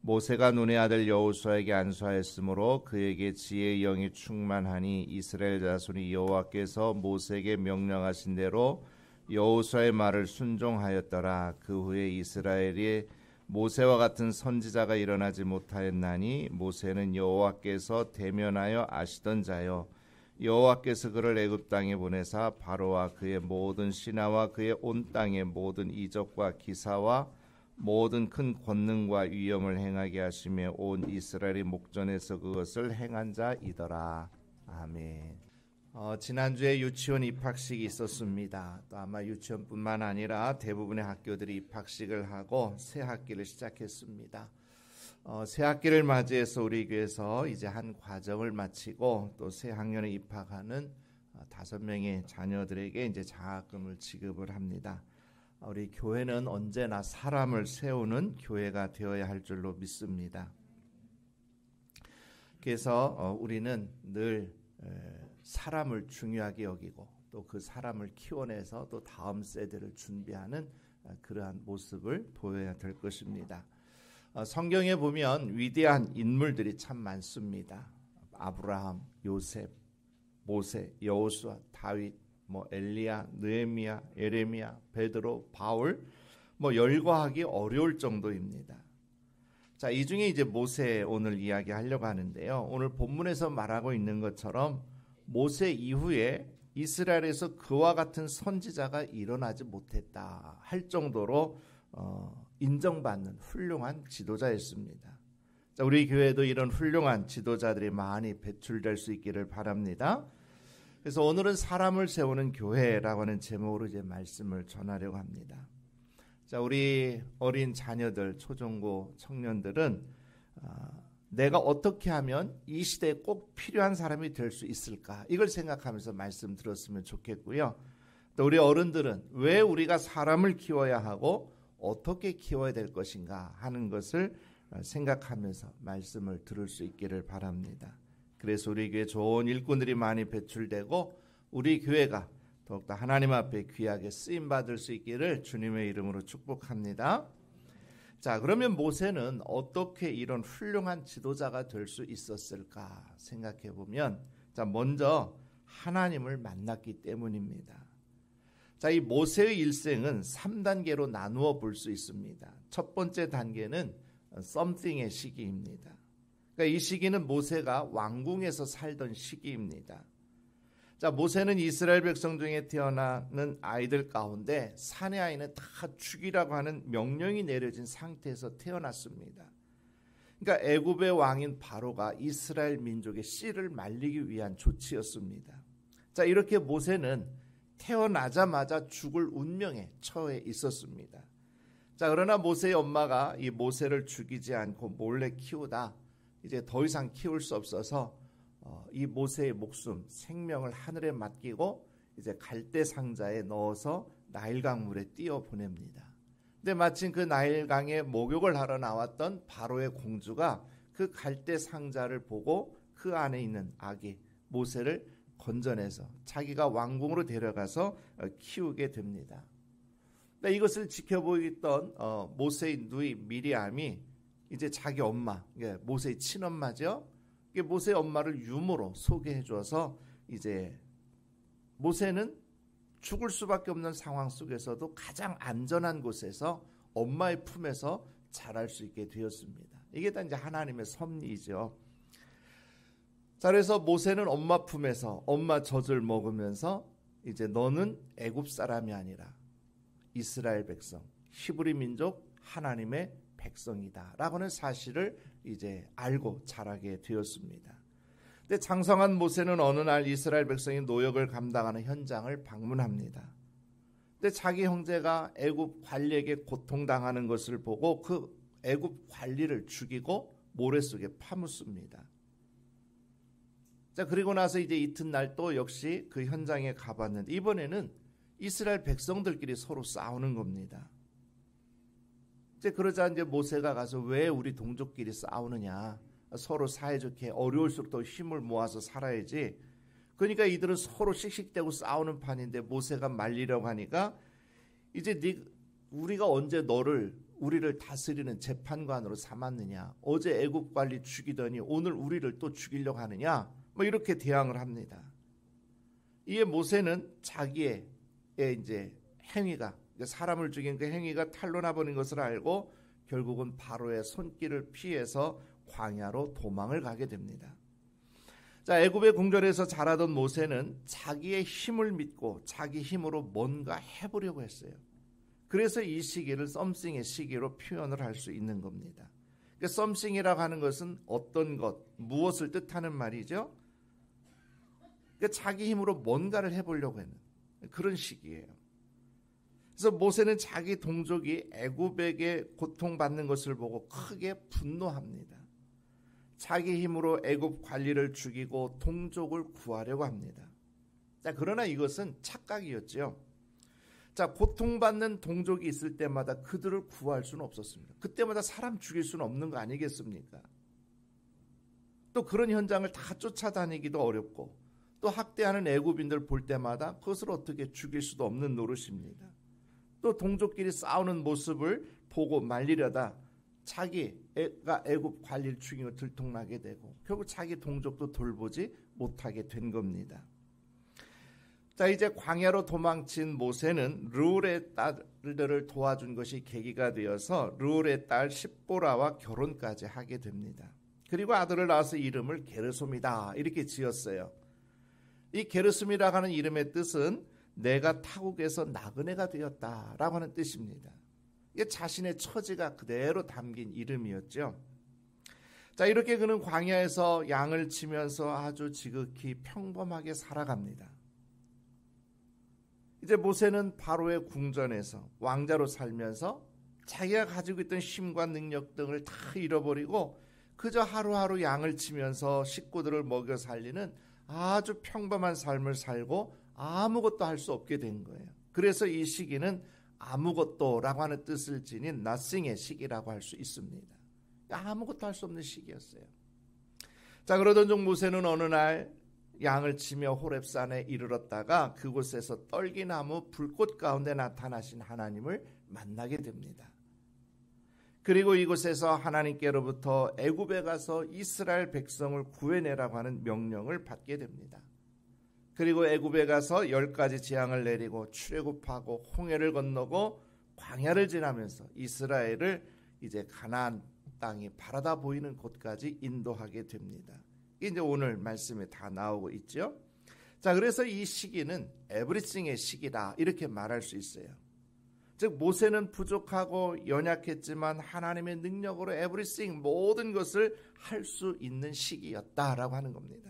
모세가 눈의 아들 여호수아에게 안수하였으므로 그에게 지혜의 영이 충만하니 이스라엘 자손이 여호와께서 모세에게 명령하신 대로 여호수아의 말을 순종하였더라. 그 후에 이스라엘이 모세와 같은 선지자가 일어나지 못하였나니 모세는 여호와께서 대면하여 아시던 자요 여호와께서 그를 애굽 땅에 보내사 바로와 그의 모든 신하와 그의 온 땅의 모든 이적과 기사와 모든 큰 권능과 위엄을 행하게 하시며 온 이스라엘이 목전에서 그것을 행한 자이더라. 아멘. 지난주에 유치원 입학식이 있었습니다. 또 아마 유치원뿐만 아니라 대부분의 학교들이 입학식을 하고 새 학기를 시작했습니다. 새 학기를 맞이해서 우리 교회에서 이제 한 과정을 마치고 또 새 학년에 입학하는 5명의 자녀들에게 이제 장학금을 지급을 합니다. 우리 교회는 언제나 사람을 세우는 교회가 되어야 할 줄로 믿습니다. 그래서 우리는 늘 사람을 중요하게 여기고 또 그 사람을 키워내서 또 다음 세대를 준비하는 그러한 모습을 보여야 될 것입니다. 성경에 보면 위대한 인물들이 참 많습니다. 아브라함, 요셉, 모세, 여호수아, 다윗, 엘리야, 느헤미야, 에레미야, 베드로, 바울 열거하기 어려울 정도입니다. 자, 이 중에 이제 모세 오늘 이야기하려고 하는데요. 오늘 본문에서 말하고 있는 것처럼 모세 이후에 이스라엘에서 그와 같은 선지자가 일어나지 못했다 할 정도로 인정받는 훌륭한 지도자였습니다. 자, 우리 교회도 이런 훌륭한 지도자들이 많이 배출될 수 있기를 바랍니다. 그래서 오늘은 사람을 세우는 교회라고 하는 제목으로 이제 말씀을 전하려고 합니다. 자, 우리 어린 자녀들, 초중고 청년들은 내가 어떻게 하면 이 시대에 꼭 필요한 사람이 될 수 있을까? 이걸 생각하면서 말씀 들었으면 좋겠고요. 또 우리 어른들은 왜 우리가 사람을 키워야 하고 어떻게 키워야 될 것인가 하는 것을 생각하면서 말씀을 들을 수 있기를 바랍니다. 그래서 우리 교회 좋은 일꾼들이 많이 배출되고 우리 교회가 더욱더 하나님 앞에 귀하게 쓰임받을 수 있기를 주님의 이름으로 축복합니다. 자, 그러면 모세는 어떻게 이런 훌륭한 지도자가 될 수 있었을까 생각해 보면, 자, 먼저 하나님을 만났기 때문입니다. 자, 이 모세의 일생은 3단계로 나누어 볼 수 있습니다. 첫 번째 단계는 something의 시기입니다. 그러니까 이 시기는 모세가 왕궁에서 살던 시기입니다. 자, 모세는 이스라엘 백성 중에 태어나는 아이들 가운데 사내 아이는 다 죽이라고 하는 명령이 내려진 상태에서 태어났습니다. 그러니까 애굽의 왕인 바로가 이스라엘 민족의 씨를 말리기 위한 조치였습니다. 자, 이렇게 모세는 태어나자마자 죽을 운명에 처해 있었습니다. 자, 그러나 모세의 엄마가 이 모세를 죽이지 않고 몰래 키우다 이제 더 이상 키울 수 없어서 이 모세의 목숨, 생명을 하늘에 맡기고 이제 갈대 상자에 넣어서 나일강 물에 띄워 보냅니다. 근데 마침 그 나일강에 목욕을 하러 나왔던 바로의 공주가 그 갈대 상자를 보고 그 안에 있는 아기 모세를 건져내서 자기가 왕궁으로 데려가서 키우게 됩니다. 이것을 지켜보고 있던 모세의 누이 미리암이 이제 자기 엄마, 모세의 친엄마죠. 모세의 엄마를 유모로 소개해 줘서 이제 모세는 죽을 수밖에 없는 상황 속에서도 가장 안전한 곳에서 엄마의 품에서 자랄 수 있게 되었습니다. 이게 다 이제 하나님의 섭리이죠. 자, 그래서 모세는 엄마 품에서 엄마 젖을 먹으면서 이제 너는 애굽 사람이 아니라 이스라엘 백성, 히브리 민족 하나님의 백성이다 라고는 사실을 이제 알고 자라게 되었습니다. 근데 장성한 모세는 어느 날 이스라엘 백성이 노역을 감당하는 현장을 방문합니다. 근데 자기 형제가 애굽 관리에게 고통당하는 것을 보고 그 애굽 관리를 죽이고 모래 속에 파묻습니다. 자, 그리고 나서 이제 이튿날 또 역시 그 현장에 가봤는데 이번에는 이스라엘 백성들끼리 서로 싸우는 겁니다. 이제 그러자 이제 모세가 가서 왜 우리 동족끼리 싸우느냐, 서로 사이좋게 어려울수록 더 힘을 모아서 살아야지. 그러니까 이들은 서로 씩씩대고 싸우는 판인데 모세가 말리려고 하니까 이제 우리가 언제 너를 우리를 다스리는 재판관으로 삼았느냐? 어제 애굽 관리 죽이더니 오늘 우리를 또 죽이려고 하느냐? 뭐 이렇게 대항을 합니다. 이에 모세는 자기의 이제 행위가, 사람을 죽인 그 행위가 탄로나 버린 것을 알고 결국은 바로의 손길을 피해서 광야로 도망을 가게 됩니다. 자, 애굽의 궁전에서 자라던 모세는 자기의 힘을 믿고 자기 힘으로 뭔가 해보려고 했어요. 그래서 이 시기를 썸씽의 시기로 표현을 할 수 있는 겁니다. 그러니까 썸씽이라고 하는 것은 어떤 것, 무엇을 뜻하는 말이죠. 그러니까 자기 힘으로 뭔가를 해보려고 하는 그런 시기예요. 그래서 모세는 자기 동족이 애굽에게 고통받는 것을 보고 크게 분노합니다. 자기 힘으로 애굽 관리를 죽이고 동족을 구하려고 합니다. 자, 그러나 이것은 착각이었죠. 자, 고통받는 동족이 있을 때마다 그들을 구할 수는 없었습니다. 그때마다 사람 죽일 수는 없는 거 아니겠습니까? 또 그런 현장을 다 쫓아다니기도 어렵고 또 학대하는 애굽인들 볼 때마다 그것을 어떻게 죽일 수도 없는 노릇입니다. 또 동족끼리 싸우는 모습을 보고 말리려다 자기가 애굽 관리를 죽이고 들통나게 되고 결국 자기 동족도 돌보지 못하게 된 겁니다. 자, 이제 광야로 도망친 모세는 르울의 딸들을 도와준 것이 계기가 되어서 르울의 딸 십보라와 결혼까지 하게 됩니다. 그리고 아들을 낳아서 이름을 게르솜이다 이렇게 지었어요. 이 게르솜이라고 하는 이름의 뜻은 내가 타국에서 나그네가 되었다라고 하는 뜻입니다. 이게 자신의 처지가 그대로 담긴 이름이었죠. 자, 이렇게 그는 광야에서 양을 치면서 아주 지극히 평범하게 살아갑니다. 이제 모세는 바로의 궁전에서 왕자로 살면서 자기가 가지고 있던 힘과 능력 등을 다 잃어버리고 그저 하루하루 양을 치면서 식구들을 먹여 살리는 아주 평범한 삶을 살고 아무것도 할 수 없게 된 거예요. 그래서 이 시기는 아무것도라고 하는 뜻을 지닌 nothing의 시기라고 할 수 있습니다. 아무것도 할 수 없는 시기였어요. 자, 그러던 중 모세는 어느 날 양을 치며 호렙산에 이르렀다가 그곳에서 떨기나무 불꽃 가운데 나타나신 하나님을 만나게 됩니다. 그리고 이곳에서 하나님께로부터 애굽에 가서 이스라엘 백성을 구해내라고 하는 명령을 받게 됩니다. 그리고 애굽에 가서 10가지 재앙을 내리고 출애굽하고 홍해를 건너고 광야를 지나면서 이스라엘을 이제 가나안 땅이 바라다 보이는 곳까지 인도하게 됩니다. 이게 이제 오늘 말씀에 다 나오고 있죠. 자, 그래서 이 시기는 에브리싱의 시기다 이렇게 말할 수 있어요. 즉 모세는 부족하고 연약했지만 하나님의 능력으로 에브리싱 모든 것을 할 수 있는 시기였다라고 하는 겁니다.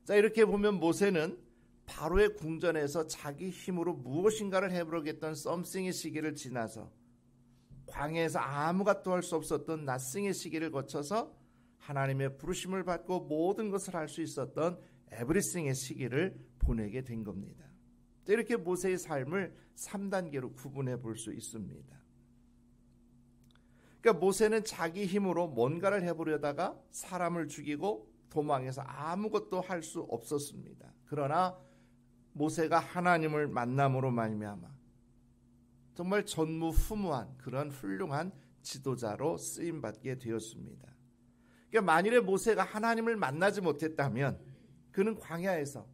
자, 이렇게 보면 모세는 바로의 궁전에서 자기 힘으로 무엇인가를 해보려겠던 썸씽의 시기를 지나서 광야에서 아무것도 할 수 없었던 낫싱의 시기를 거쳐서 하나님의 부르심을 받고 모든 것을 할 수 있었던 에브리싱의 시기를 보내게 된 겁니다. 자, 이렇게 모세의 삶을 3단계로 구분해 볼 수 있습니다. 그러니까 모세는 자기 힘으로 뭔가를 해보려다가 사람을 죽이고 도망해서 아무것도 할 수 없었습니다. 그러나 모세가 하나님을 만남으로 말미암아 정말 전무후무한 그런 훌륭한 지도자로 쓰임받게 되었습니다. 그러니까 만일에 모세가 하나님을 만나지 못했다면 그는 광야에서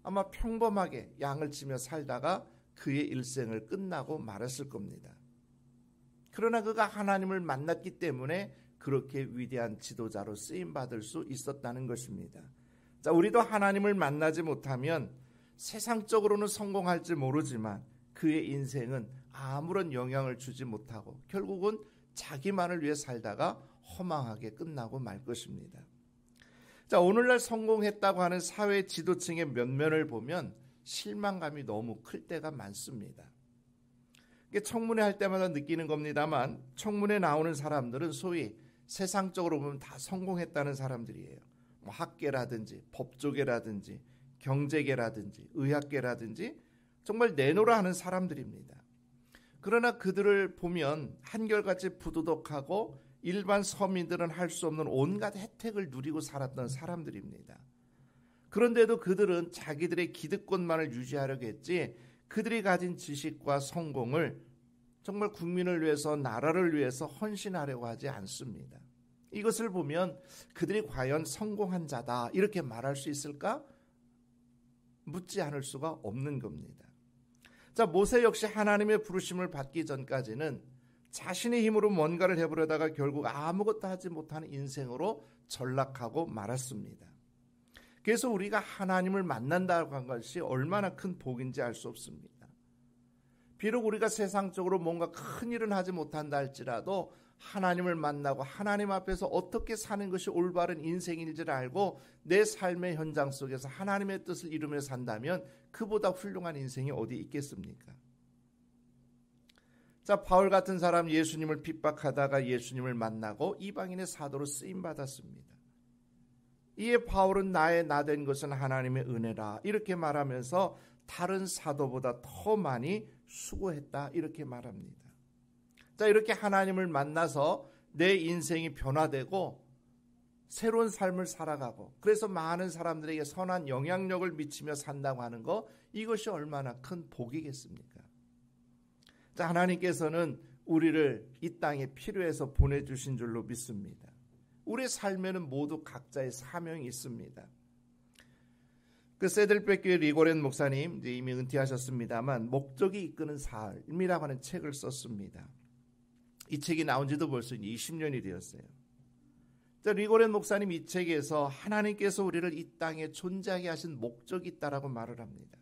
아마 평범하게 양을 치며 살다가 그의 일생을 끝나고 말았을 겁니다. 그러나 그가 하나님을 만났기 때문에 그렇게 위대한 지도자로 쓰임받을 수 있었다는 것입니다. 자, 우리도 하나님을 만나지 못하면 세상적으로는 성공할지 모르지만 그의 인생은 아무런 영향을 주지 못하고 결국은 자기만을 위해 살다가 허망하게 끝나고 말 것입니다. 자, 오늘날 성공했다고 하는 사회 지도층의 면면을 보면 실망감이 너무 클 때가 많습니다. 청문회 할 때마다 느끼는 겁니다만 청문회 나오는 사람들은 소위 세상적으로 보면 다 성공했다는 사람들이에요. 뭐 학계라든지 법조계라든지 경제계라든지 의학계라든지 정말 내노라 하는 사람들입니다. 그러나 그들을 보면 한결같이 부도덕하고 일반 서민들은 할 수 없는 온갖 혜택을 누리고 살았던 사람들입니다. 그런데도 그들은 자기들의 기득권만을 유지하려고 했지 그들이 가진 지식과 성공을 정말 국민을 위해서 나라를 위해서 헌신하려고 하지 않습니다. 이것을 보면 그들이 과연 성공한 자다 이렇게 말할 수 있을까? 묻지 않을 수가 없는 겁니다. 자, 모세 역시 하나님의 부르심을 받기 전까지는 자신의 힘으로 뭔가를 해보려다가 결국 아무것도 하지 못하는 인생으로 전락하고 말았습니다. 그래서 우리가 하나님을 만난다고 한 것이 얼마나 큰 복인지 알 수 없습니다. 비록 우리가 세상적으로 뭔가 큰 일은 하지 못한다 할지라도 하나님을 만나고 하나님 앞에서 어떻게 사는 것이 올바른 인생인지를 알고 내 삶의 현장 속에서 하나님의 뜻을 이루며 산다면 그보다 훌륭한 인생이 어디 있겠습니까? 자, 바울 같은 사람 예수님을 핍박하다가 예수님을 만나고 이방인의 사도로 쓰임받았습니다. 이에 바울은 나의 나된 것은 하나님의 은혜라 이렇게 말하면서 다른 사도보다 더 많이 수고했다 이렇게 말합니다. 자, 이렇게 하나님을 만나서 내 인생이 변화되고 새로운 삶을 살아가고 그래서 많은 사람들에게 선한 영향력을 미치며 산다고 하는 거 이것이 얼마나 큰 복이겠습니까? 자, 하나님께서는 우리를 이 땅에 필요해서 보내주신 줄로 믿습니다. 우리의 삶에는 모두 각자의 사명이 있습니다. 그 세들백교의 리고렌 목사님 이미 은퇴하셨습니다만 목적이 이끄는 삶이라고 하는 책을 썼습니다. 이 책이 나온 지도 벌써 20년이 되었어요. 자, 리고렌 목사님 이 책에서 하나님께서 우리를 이 땅에 존재하게 하신 목적이 있다라고 말을 합니다.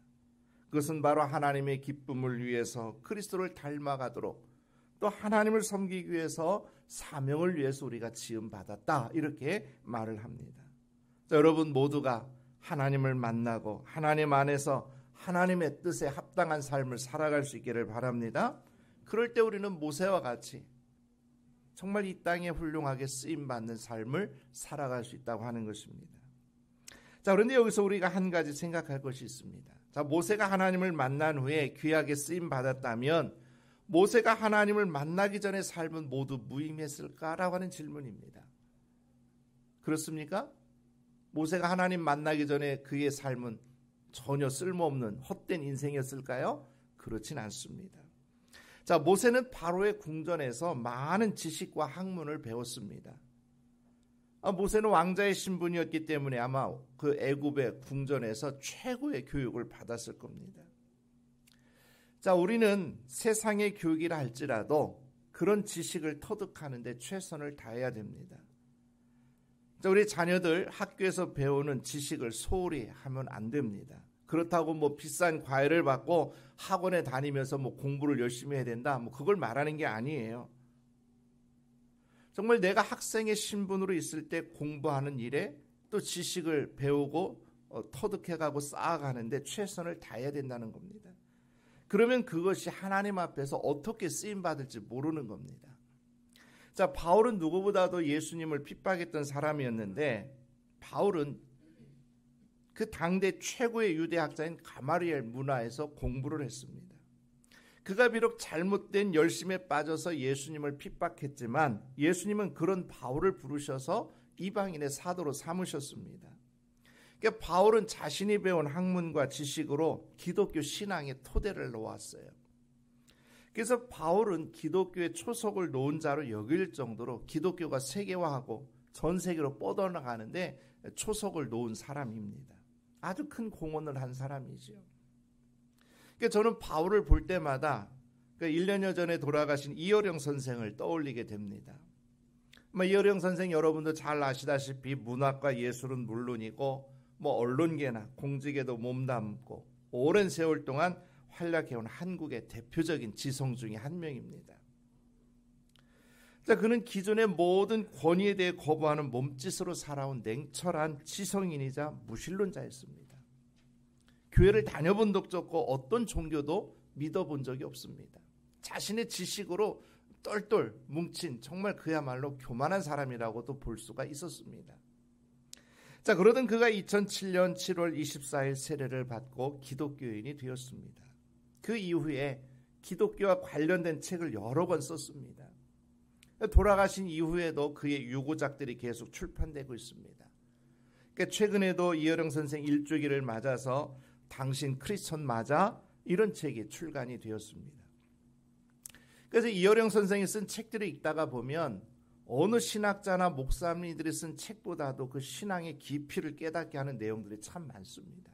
그것은 바로 하나님의 기쁨을 위해서 그리스도를 닮아가도록 또 하나님을 섬기기 위해서 사명을 위해서 우리가 지음받았다 이렇게 말을 합니다. 자, 여러분 모두가 하나님을 만나고 하나님 안에서 하나님의 뜻에 합당한 삶을 살아갈 수 있기를 바랍니다. 그럴 때 우리는 모세와 같이 정말 이 땅에 훌륭하게 쓰임받는 삶을 살아갈 수 있다고 하는 것입니다. 자, 그런데 여기서 우리가 한 가지 생각할 것이 있습니다. 자, 모세가 하나님을 만난 후에 귀하게 쓰임받았다면 모세가 하나님을 만나기 전의 삶은 모두 무의미했을까라고 하는 질문입니다. 그렇습니까? 모세가 하나님 만나기 전에 그의 삶은 전혀 쓸모없는 헛된 인생이었을까요? 그렇진 않습니다. 자, 모세는 바로의 궁전에서 많은 지식과 학문을 배웠습니다. 모세는 왕자의 신분이었기 때문에 아마 그 애굽의 궁전에서 최고의 교육을 받았을 겁니다. 자, 우리는 세상의 교육이라 할지라도 그런 지식을 터득하는 데 최선을 다해야 됩니다. 자, 우리 자녀들 학교에서 배우는 지식을 소홀히 하면 안 됩니다. 그렇다고 뭐 비싼 과외를 받고 학원에 다니면서 뭐 공부를 열심히 해야 된다, 뭐 그걸 말하는 게 아니에요. 정말 내가 학생의 신분으로 있을 때 공부하는 일에 또 지식을 배우고 터득해가고 쌓아가는데 최선을 다해야 된다는 겁니다. 그러면 그것이 하나님 앞에서 어떻게 쓰임받을지 모르는 겁니다. 자, 바울은 누구보다도 예수님을 핍박했던 사람이었는데 바울은 그 당대 최고의 유대학자인 가마리엘 문화에서 공부를 했습니다. 그가 비록 잘못된 열심에 빠져서 예수님을 핍박했지만 예수님은 그런 바울을 부르셔서 이방인의 사도로 삼으셨습니다. 그러니까 바울은 자신이 배운 학문과 지식으로 기독교 신앙의 토대를 놓았어요. 그래서 바울은 기독교의 초석을 놓은 자로 여길 정도로 기독교가 세계화하고 전 세계로 뻗어나가는데 초석을 놓은 사람입니다. 아주 큰 공헌을 한 사람이죠. 그러니까 저는 바울을 볼 때마다 1년여 전에 돌아가신 이어령 선생을 떠올리게 됩니다. 이어령 선생 여러분도 잘 아시다시피 문학과 예술은 물론이고 언론계나 공직에도 몸담고 오랜 세월 동안 활약해온 한국의 대표적인 지성 중에 한 명입니다. 자, 그는 기존의 모든 권위에 대해 거부하는 몸짓으로 살아온 냉철한 지성인이자 무신론자였습니다. 교회를 다녀본 적도 없고 어떤 종교도 믿어본 적이 없습니다. 자신의 지식으로 똘똘 뭉친 정말 그야말로 교만한 사람이라고도 볼 수가 있었습니다. 자, 그러던 그가 2007년 7월 24일 세례를 받고 기독교인이 되었습니다. 그 이후에 기독교와 관련된 책을 여러 권 썼습니다. 돌아가신 이후에도 그의 유고작들이 계속 출판되고 있습니다. 그러니까 최근에도 이어령 선생 일주기를 맞아서 당신 크리스천 맞아? 이런 책이 출간이 되었습니다. 그래서 이어령 선생이 쓴 책들을 읽다가 보면 어느 신학자나 목사님들이 쓴 책보다도 그 신앙의 깊이를 깨닫게 하는 내용들이 참 많습니다.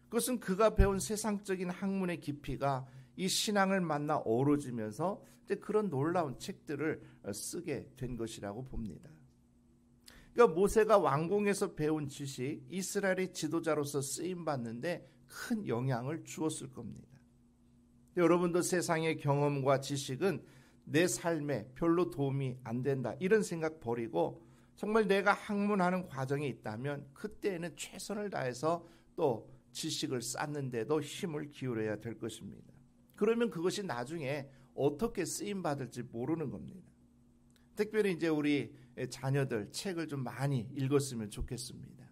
그것은 그가 배운 세상적인 학문의 깊이가 이 신앙을 만나 어우러지면서 그런 놀라운 책들을 쓰게 된 것이라고 봅니다. 그러니까 모세가 왕궁에서 배운 지식, 이스라엘의 지도자로서 쓰임받는데 큰 영향을 주었을 겁니다. 여러분도 세상의 경험과 지식은 내 삶에 별로 도움이 안 된다, 이런 생각 버리고 정말 내가 학문하는 과정이 있다면 그때에는 최선을 다해서 또 지식을 쌓는데도 힘을 기울여야 될 것입니다. 그러면 그것이 나중에 어떻게 쓰임받을지 모르는 겁니다. 특별히 이제 우리 자녀들 책을 좀 많이 읽었으면 좋겠습니다.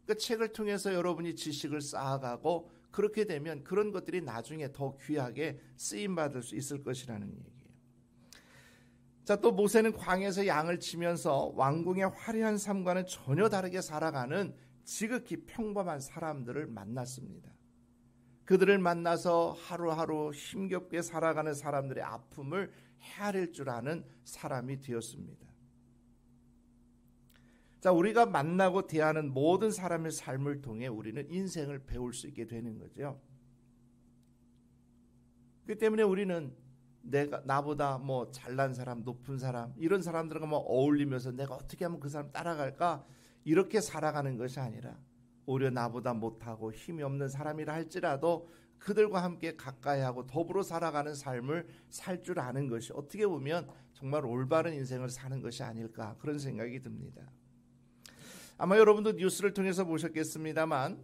그 책을 통해서 여러분이 지식을 쌓아가고 그렇게 되면 그런 것들이 나중에 더 귀하게 쓰임받을 수 있을 것이라는 얘기예요. 자, 또 모세는 광야에서 양을 치면서 왕궁의 화려한 삶과는 전혀 다르게 살아가는 지극히 평범한 사람들을 만났습니다. 그들을 만나서 하루하루 힘겹게 살아가는 사람들의 아픔을 헤아릴 줄 아는 사람이 되었습니다. 자, 우리가 만나고 대하는 모든 사람의 삶을 통해 우리는 인생을 배울 수 있게 되는 거죠. 그렇기 때문에 우리는 나보다 뭐 잘난 사람, 높은 사람, 이런 사람들과 뭐 어울리면서 내가 어떻게 하면 그 사람 따라갈까, 이렇게 살아가는 것이 아니라 오히려 나보다 못하고 힘이 없는 사람이라 할지라도 그들과 함께 가까이하고 더불어 살아가는 삶을 살 줄 아는 것이 어떻게 보면 정말 올바른 인생을 사는 것이 아닐까, 그런 생각이 듭니다. 아마 여러분도 뉴스를 통해서 보셨겠습니다만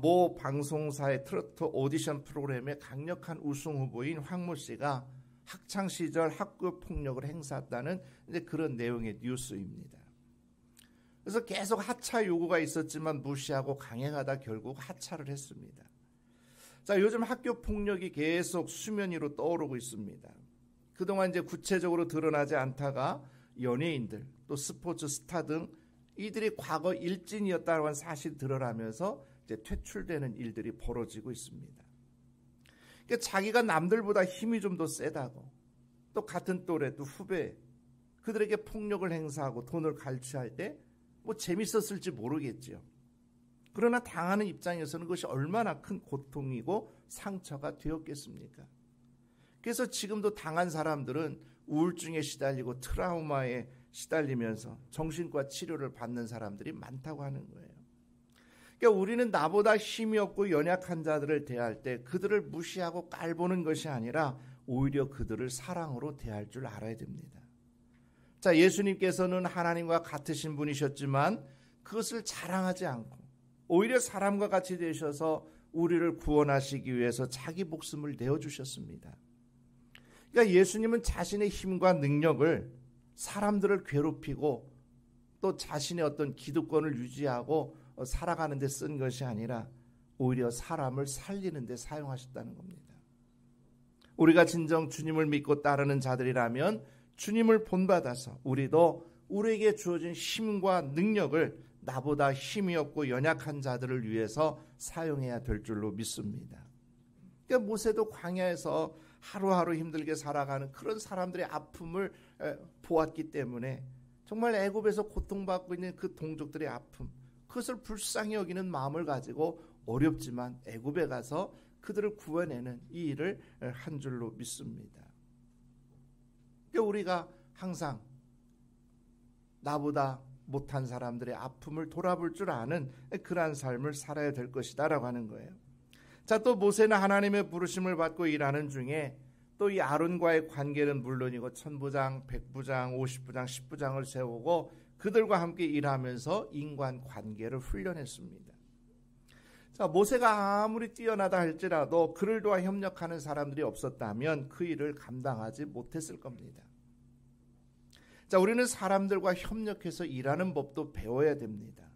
모 방송사의 트로트 오디션 프로그램의 강력한 우승 후보인 황모 씨가 학창 시절 학교 폭력을 행사했다는 이제 그런 내용의 뉴스입니다. 그래서 계속 하차 요구가 있었지만 무시하고 강행하다 결국 하차를 했습니다. 자, 요즘 학교 폭력이 계속 수면 위로 떠오르고 있습니다. 그동안 이제 구체적으로 드러나지 않다가 연예인들, 또 스포츠 스타 등 이들이 과거 일진이었다는 건 사실 드러나면서 이제 퇴출되는 일들이 벌어지고 있습니다. 그러니까 자기가 남들보다 힘이 좀 더 세다고, 또 같은 또래, 또 후배, 그들에게 폭력을 행사하고 돈을 갈취할 때 뭐 재밌었을지 모르겠죠. 그러나 당하는 입장에서는 그것이 얼마나 큰 고통이고 상처가 되었겠습니까? 그래서 지금도 당한 사람들은 우울증에 시달리고 트라우마에 시달리면서 정신과 치료를 받는 사람들이 많다고 하는 거예요. 그러니까 우리는 나보다 힘이 없고 연약한 자들을 대할 때 그들을 무시하고 깔보는 것이 아니라 오히려 그들을 사랑으로 대할 줄 알아야 됩니다. 자, 예수님께서는 하나님과 같으신 분이셨지만 그것을 자랑하지 않고 오히려 사람과 같이 되셔서 우리를 구원하시기 위해서 자기 목숨을 내어주셨습니다. 그러니까 예수님은 자신의 힘과 능력을 사람들을 괴롭히고 또 자신의 어떤 기득권을 유지하고 살아가는 데 쓴 것이 아니라 오히려 사람을 살리는 데 사용하셨다는 겁니다. 우리가 진정 주님을 믿고 따르는 자들이라면 주님을 본받아서 우리도 우리에게 주어진 힘과 능력을 나보다 힘이 없고 연약한 자들을 위해서 사용해야 될 줄로 믿습니다. 그러니까 모세도 광야에서 하루하루 힘들게 살아가는 그런 사람들의 아픔을 보았기 때문에 정말 애굽에서 고통받고 있는 그 동족들의 아픔, 그것을 불쌍히 여기는 마음을 가지고 어렵지만 애굽에 가서 그들을 구해내는 이 일을 한 줄로 믿습니다. 그러니까 우리가 항상 나보다 못한 사람들의 아픔을 돌아볼 줄 아는 그러한 삶을 살아야 될 것이다 라고 하는 거예요. 자, 또 모세는 하나님의 부르심을 받고 일하는 중에 또 이 아론과의 관계는 물론이고 천부장, 백부장, 50부장, 10부장을 세우고 그들과 함께 일하면서 인간 관계를 훈련했습니다. 자, 모세가 아무리 뛰어나다 할지라도 그를 도와 협력하는 사람들이 없었다면 그 일을 감당하지 못했을 겁니다. 자, 우리는 사람들과 협력해서 일하는 법도 배워야 됩니다.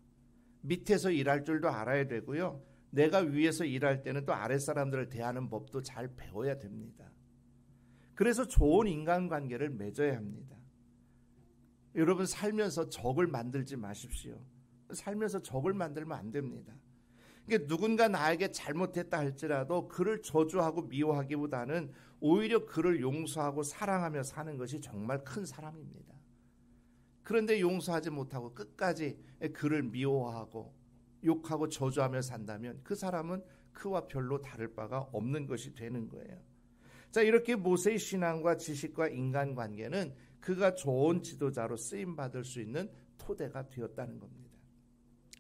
밑에서 일할 줄도 알아야 되고요. 내가 위에서 일할 때는 또 아랫사람들을 대하는 법도 잘 배워야 됩니다. 그래서 좋은 인간관계를 맺어야 합니다. 여러분, 살면서 적을 만들지 마십시오. 살면서 적을 만들면 안 됩니다. 그러니까 누군가 나에게 잘못했다 할지라도 그를 저주하고 미워하기보다는 오히려 그를 용서하고 사랑하며 사는 것이 정말 큰 사랑입니다. 그런데 용서하지 못하고 끝까지 그를 미워하고 욕하고 저주하며 산다면 그 사람은 그와 별로 다를 바가 없는 것이 되는 거예요. 자, 이렇게 모세의 신앙과 지식과 인간관계는 그가 좋은 지도자로 쓰임받을 수 있는 토대가 되었다는 겁니다.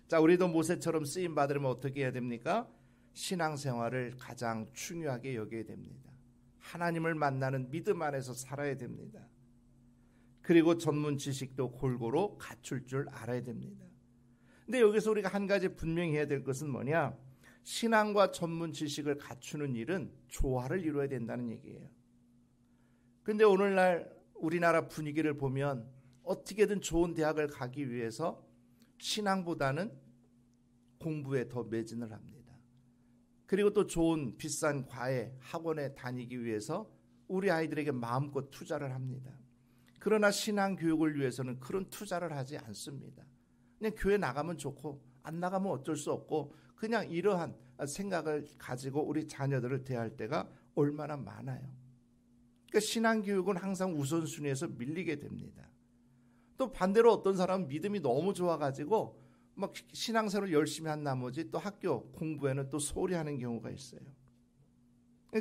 자, 우리도 모세처럼 쓰임받으려면 어떻게 해야 됩니까? 신앙생활을 가장 중요하게 여겨야 됩니다. 하나님을 만나는 믿음 안에서 살아야 됩니다. 그리고 전문 지식도 골고루 갖출 줄 알아야 됩니다. 근데 여기서 우리가 한 가지 분명히 해야 될 것은 뭐냐? 신앙과 전문 지식을 갖추는 일은 조화를 이루어야 된다는 얘기예요. 근데 오늘날 우리나라 분위기를 보면 어떻게든 좋은 대학을 가기 위해서 신앙보다는 공부에 더 매진을 합니다. 그리고 또 좋은 비싼 과외 학원에 다니기 위해서 우리 아이들에게 마음껏 투자를 합니다. 그러나 신앙 교육을 위해서는 그런 투자를 하지 않습니다. 그냥 교회 나가면 좋고 안 나가면 어쩔 수 없고 그냥 이러한 생각을 가지고 우리 자녀들을 대할 때가 얼마나 많아요. 그러니까 신앙 교육은 항상 우선순위에서 밀리게 됩니다. 또 반대로 어떤 사람은 믿음이 너무 좋아가지고 막 신앙생활을 열심히 한 나머지 또 학교 공부에는 또 소홀히 하는 경우가 있어요.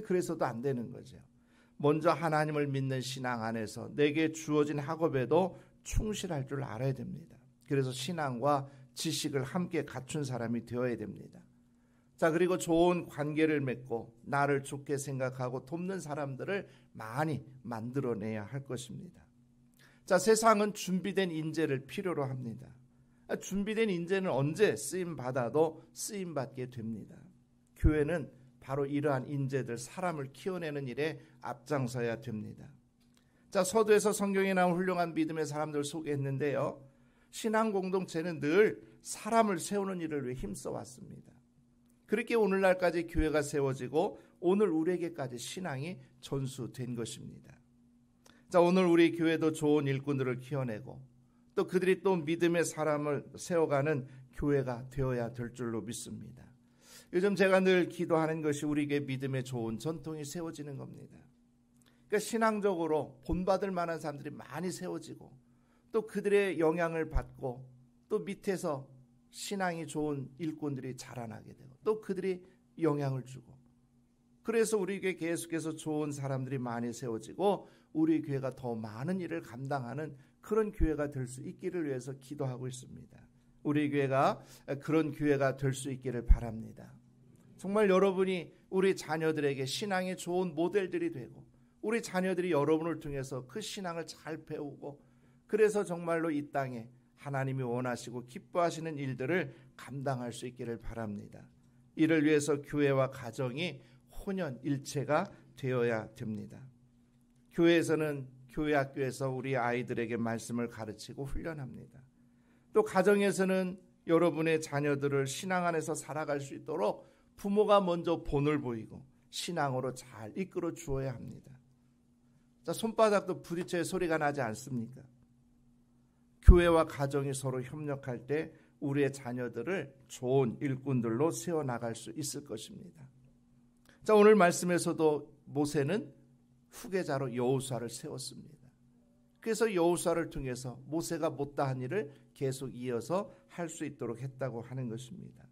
그래서도 안 되는 거죠. 먼저 하나님을 믿는 신앙 안에서 내게 주어진 학업에도 충실할 줄 알아야 됩니다. 그래서 신앙과 지식을 함께 갖춘 사람이 되어야 됩니다. 자, 그리고 좋은 관계를 맺고 나를 좋게 생각하고 돕는 사람들을 많이 만들어내야 할 것입니다. 자, 세상은 준비된 인재를 필요로 합니다. 준비된 인재는 언제 쓰임받아도 쓰임받게 됩니다. 교회는 바로 이러한 인재들, 사람을 키워내는 일에 앞장서야 됩니다. 자, 서두에서 성경에 나온 훌륭한 믿음의 사람들 소개했는데요. 신앙 공동체는 늘 사람을 세우는 일을 위해 힘써 왔습니다. 그렇게 오늘날까지 교회가 세워지고 오늘 우리에게까지 신앙이 전수된 것입니다. 자, 오늘 우리 교회도 좋은 일꾼들을 키워내고 또 그들이 또 믿음의 사람을 세워가는 교회가 되어야 될 줄로 믿습니다. 요즘 제가 늘 기도하는 것이 우리 교회 믿음의 좋은 전통이 세워지는 겁니다. 그러니까 신앙적으로 본받을 만한 사람들이 많이 세워지고 또 그들의 영향을 받고 또 밑에서 신앙이 좋은 일꾼들이 자라나게 되고 또 그들이 영향을 주고 그래서 우리 교회 계속해서 좋은 사람들이 많이 세워지고 우리 교회가 더 많은 일을 감당하는 그런 교회가 될 수 있기를 위해서 기도하고 있습니다. 우리 교회가 그런 교회가 될 수 있기를 바랍니다. 정말 여러분이 우리 자녀들에게 신앙의 좋은 모델들이 되고 우리 자녀들이 여러분을 통해서 그 신앙을 잘 배우고 그래서 정말로 이 땅에 하나님이 원하시고 기뻐하시는 일들을 감당할 수 있기를 바랍니다. 이를 위해서 교회와 가정이 혼연일체가 되어야 됩니다. 교회에서는 교회 학교에서 우리 아이들에게 말씀을 가르치고 훈련합니다. 또 가정에서는 여러분의 자녀들을 신앙 안에서 살아갈 수 있도록 부모가 먼저 본을 보이고 신앙으로 잘 이끌어 주어야 합니다. 자, 손바닥도 부딪혀야 소리가 나지 않습니까? 교회와 가정이 서로 협력할 때 우리의 자녀들을 좋은 일꾼들로 세워나갈 수 있을 것입니다. 자, 오늘 말씀에서도 모세는 후계자로 여호수아를 세웠습니다. 그래서 여호수아를 통해서 모세가 못다한 일을 계속 이어서 할 수 있도록 했다고 하는 것입니다.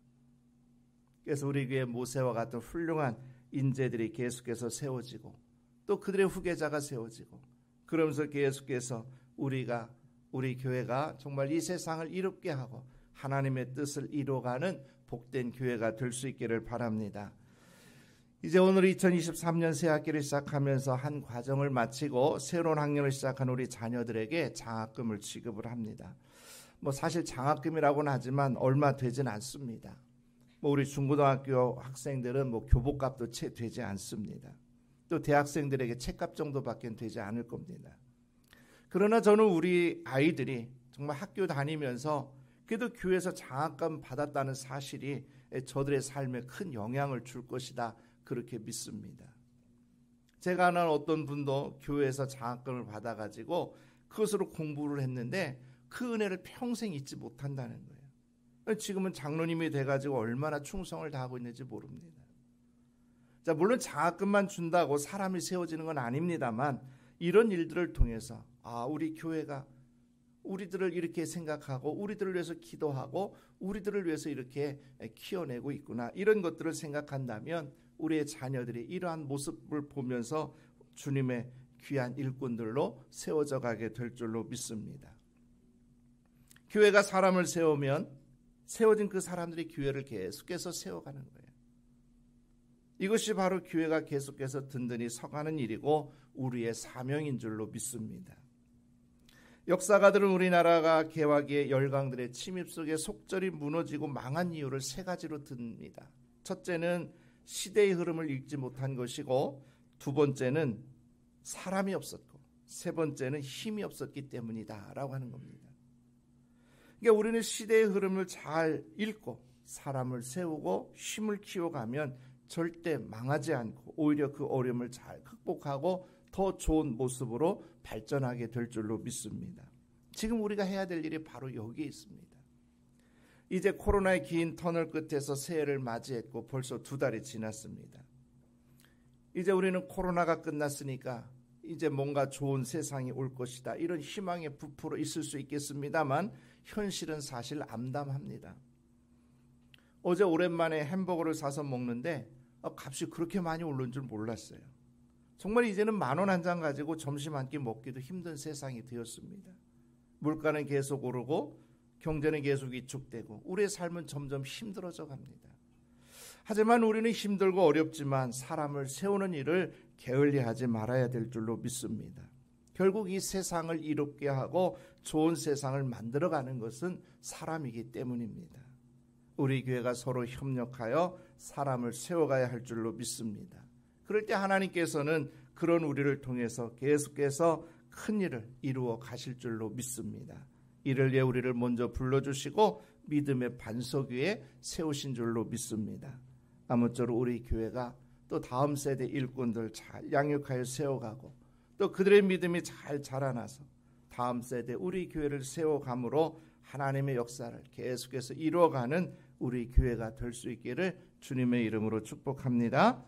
그래서 우리 교회 모세와 같은 훌륭한 인재들이 계속해서 세워지고 또 그들의 후계자가 세워지고 그러면서 계속해서 우리 교회가 정말 이 세상을 이롭게 하고 하나님의 뜻을 이루어가는 복된 교회가 될 수 있기를 바랍니다. 이제 오늘 2023년 새 학기를 시작하면서 한 과정을 마치고 새로운 학년을 시작한 우리 자녀들에게 장학금을 지급을 합니다. 사실 장학금이라고는 하지만 얼마 되진 않습니다. 우리 중고등학교 학생들은 교복값도 채 되지 않습니다. 또 대학생들에게 책값 정도밖에 되지 않을 겁니다. 그러나 저는 우리 아이들이 정말 학교 다니면서 그래도 교회에서 장학금 받았다는 사실이 저들의 삶에 큰 영향을 줄 것이다. 그렇게 믿습니다. 제가 아는 어떤 분도 교회에서 장학금을 받아가지고 그것으로 공부를 했는데 그 은혜를 평생 잊지 못한다는 거예요. 지금은 장로님이 돼가지고 얼마나 충성을 다하고 있는지 모릅니다. 자, 물론 장학금만 준다고 사람이 세워지는 건 아닙니다만 이런 일들을 통해서 우리 교회가 우리들을 이렇게 생각하고 우리들을 위해서 기도하고 우리들을 위해서 이렇게 키워내고 있구나, 이런 것들을 생각한다면 우리의 자녀들이 이러한 모습을 보면서 주님의 귀한 일꾼들로 세워져 가게 될 줄로 믿습니다. 교회가 사람을 세우면 세워진 그 사람들이 교회를 계속해서 세워가는 거예요. 이것이 바로 교회가 계속해서 든든히 서가는 일이고 우리의 사명인 줄로 믿습니다. 역사가들은 우리나라가 개화기의 열강들의 침입 속에 속절이 무너지고 망한 이유를 세 가지로 듭니다. 첫째는 시대의 흐름을 읽지 못한 것이고, 두 번째는 사람이 없었고, 세 번째는 힘이 없었기 때문이다라고 하는 겁니다. 그러니까 우리는 시대의 흐름을 잘 읽고 사람을 세우고 힘을 키워가면 절대 망하지 않고 오히려 그 어려움을 잘 극복하고 더 좋은 모습으로 발전하게 될 줄로 믿습니다. 지금 우리가 해야 될 일이 바로 여기에 있습니다. 이제 코로나의 긴 터널 끝에서 새해를 맞이했고 벌써 2달이 지났습니다. 이제 우리는 코로나가 끝났으니까 이제 뭔가 좋은 세상이 올 것이다, 이런 희망에 부풀어 있을 수 있겠습니다만 현실은 사실 암담합니다. 어제 오랜만에 햄버거를 사서 먹는데 값이 그렇게 많이 오른 줄 몰랐어요. 정말 이제는 10,000원 한 장 가지고 점심 한 끼 먹기도 힘든 세상이 되었습니다. 물가는 계속 오르고 경제는 계속 위축되고 우리의 삶은 점점 힘들어져 갑니다. 하지만 우리는 힘들고 어렵지만 사람을 세우는 일을 게을리하지 말아야 될 줄로 믿습니다. 결국 이 세상을 이롭게 하고 좋은 세상을 만들어가는 것은 사람이기 때문입니다. 우리 교회가 서로 협력하여 사람을 세워가야 할 줄로 믿습니다. 그럴 때 하나님께서는 그런 우리를 통해서 계속해서 큰 일을 이루어 가실 줄로 믿습니다. 이를 위해 우리를 먼저 불러주시고 믿음의 반석 위에 세우신 줄로 믿습니다. 아무쪼록 우리 교회가 또 다음 세대 일꾼들 잘 양육하여 세워가고 또 그들의 믿음이 잘 자라나서 다음 세대 우리 교회를 세워감으로 하나님의 역사를 계속해서 이루어가는 우리 교회가 될 수 있기를 주님의 이름으로 축복합니다.